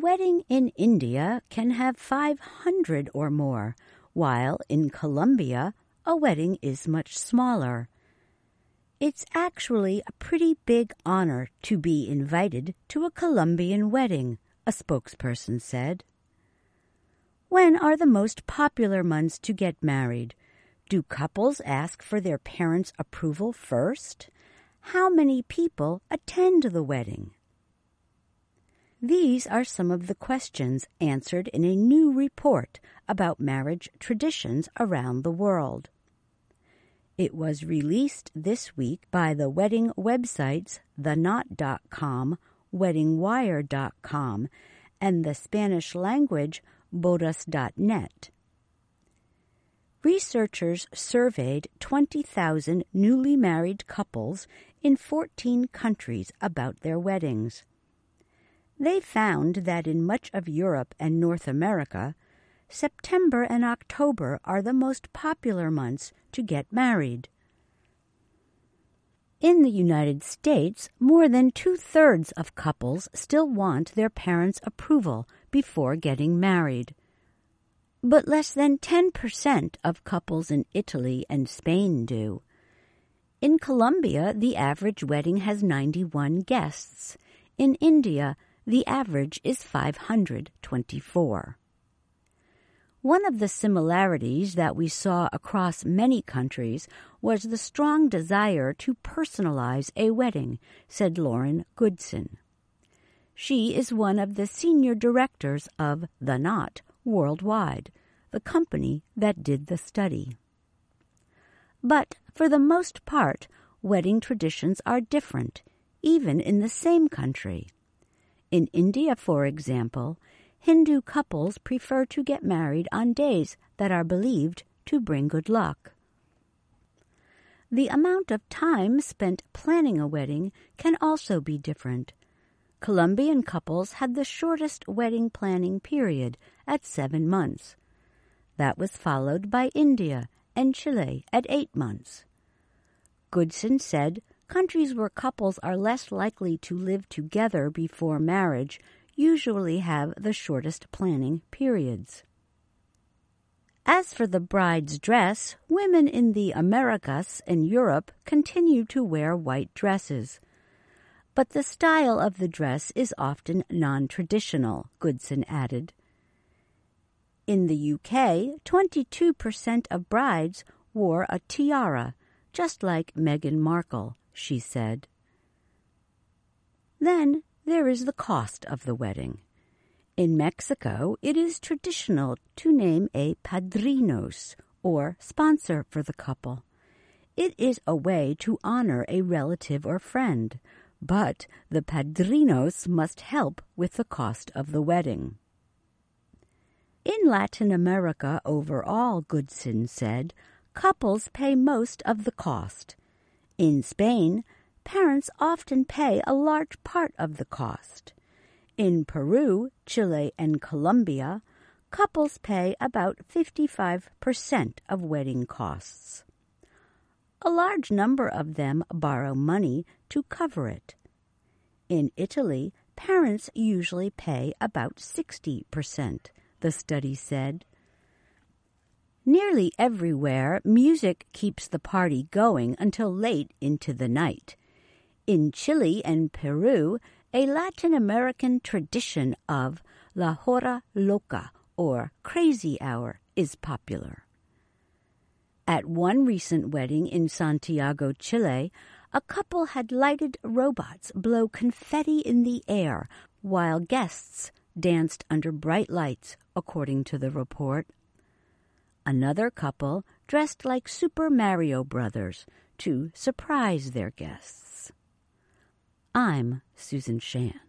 wedding in India can have 500 or more, while in Colombia, a wedding is much smaller. It's actually a pretty big honor to be invited to a Colombian wedding, a spokesperson said. When are the most popular months to get married? Do couples ask for their parents' approval first? How many people attend the wedding? These are some of the questions answered in a new report about marriage traditions around the world. It was released this week by the wedding websites theknot.com, weddingwire.com, and the Spanish language bodas.net. Researchers surveyed 20,000 newly married couples in 14 countries about their weddings. They found that in much of Europe and North America, September and October are the most popular months to get married. In the United States, more than 2/3 of couples still want their parents' approval before getting married. But less than 10% of couples in Italy and Spain do. In Colombia, the average wedding has 91 guests. In India, the average is 524. One of the similarities that we saw across many countries was the strong desire to personalize a wedding, said Lauren Goodson. She is one of the senior directors of The Knot worldwide, the company that did the study. But for the most part, wedding traditions are different, even in the same country. In India, for example, Hindu couples prefer to get married on days that are believed to bring good luck. The amount of time spent planning a wedding can also be different. Colombian couples had the shortest wedding planning period at 7 months. That was followed by India and Chile at 8 months. Goodson said countries where couples are less likely to live together before marriage usually have the shortest planning periods. As for the bride's dress, women in the Americas and Europe continue to wear white dresses. But the style of the dress is often non-traditional, Goodson added. In the UK, 22% of brides wore a tiara, just like Meghan Markle, she said. Then there is the cost of the wedding. In Mexico, it is traditional to name a padrinos, or sponsor for the couple. It is a way to honor a relative or friend, but the padrinos must help with the cost of the wedding. In Latin America overall, Goodson said, couples pay most of the cost. In Spain, parents often pay a large part of the cost. In Peru, Chile, and Colombia, couples pay about 55% of wedding costs. A large number of them borrow money to cover it. In Italy, parents usually pay about 60%, the study said. Nearly everywhere, music keeps the party going until late into the night. In Chile and Peru, a Latin American tradition of La Hora Loca, or crazy hour, is popular. At one recent wedding in Santiago, Chile, a couple had lighted robots blow confetti in the air while guests danced under bright lights, according to the report. Another couple dressed like Super Mario Brothers to surprise their guests. I'm Susan Shand.